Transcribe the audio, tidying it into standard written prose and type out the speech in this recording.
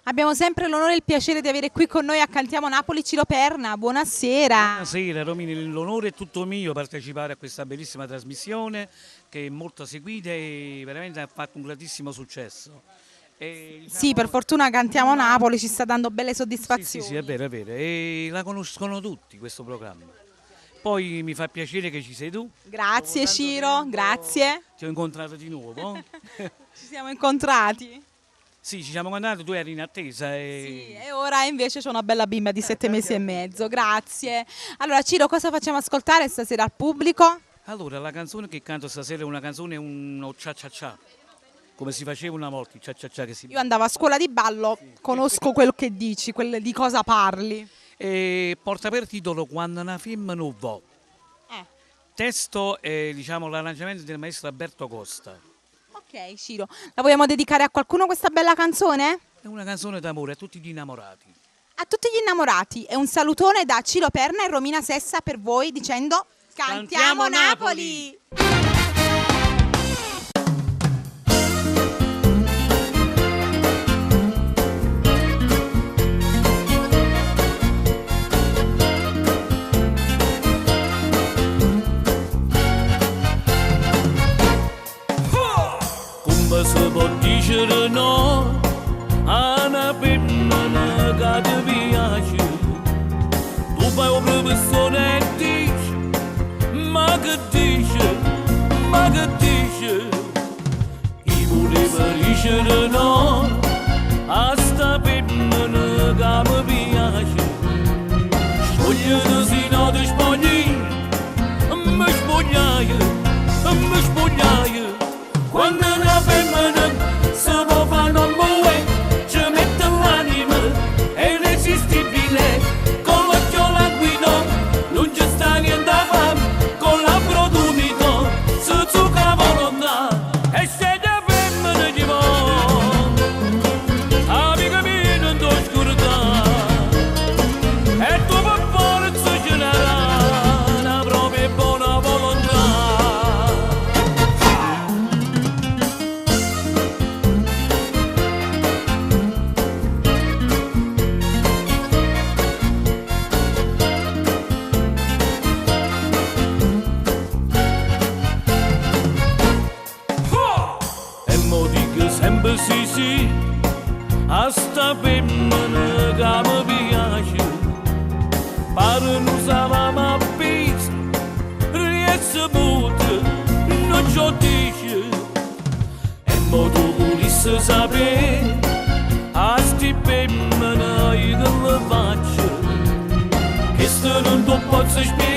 Abbiamo sempre l'onore e il piacere di avere qui con noi a Cantiamo Napoli Ciro Perna. Buonasera. Buonasera Romini, l'onore è tutto mio partecipare a questa bellissima trasmissione che è molto seguita e veramente ha fatto un grandissimo successo. Sì, per fortuna Cantiamo Napoli ci sta dando belle soddisfazioni. Sì, è vero, e la conoscono tutti questo programma. Poi mi fa piacere che ci sei tu. Grazie Ciro, grazie. Ti ho incontrato di nuovo. Ci siamo incontrati. Sì, ci siamo incontrati, tu eri in attesa Sì, e ora invece c'è una bella bimba di 7 mesi e mezzo, grazie. Allora Ciro, cosa facciamo ascoltare stasera al pubblico? Allora, la canzone che canto stasera è una canzone, uno cia-cia-cia, come si faceva una volta, il cia-cia-cia che si... Io andavo a scuola di ballo, conosco quello che dici, di cosa parli. E porta per titolo Quando una femmina non va. Testo e diciamo l'arrangiamento del maestro Alberto Costa. Ok Ciro, la vogliamo dedicare a qualcuno questa bella canzone? È una canzone d'amore a tutti gli innamorati. A tutti gli innamorati e un salutone da Ciro Perna e Romina Sessa per voi dicendo Cantiamo Napoli! Come si può dire no a una femmina che ti piace? Tu fai un professore e dici, ma che dice, ma che dice? Io volevo dire no a sta femmina che mi piace. Spogliati se no ti spogli, mi spogliai, mi spogliai. Quando una femmina si può fare un amore, ci mette l'anima, è irresistibile, con l'occhio la guida, non ci sta niente a fare, con l'abbro d'umido, si zucca volontà, e se da femmina ti va, amica mia non ti scordare, e tu per forza ce l'hai, una propria buona volontà. E mo dico sempre sì, a sta femmina che mi piace. Pare non sapevamo appesa, riesce pute, non ci dice. E mo tu volessi sapere, a sti femmina io che le faccio, che se non ti posso spiegare.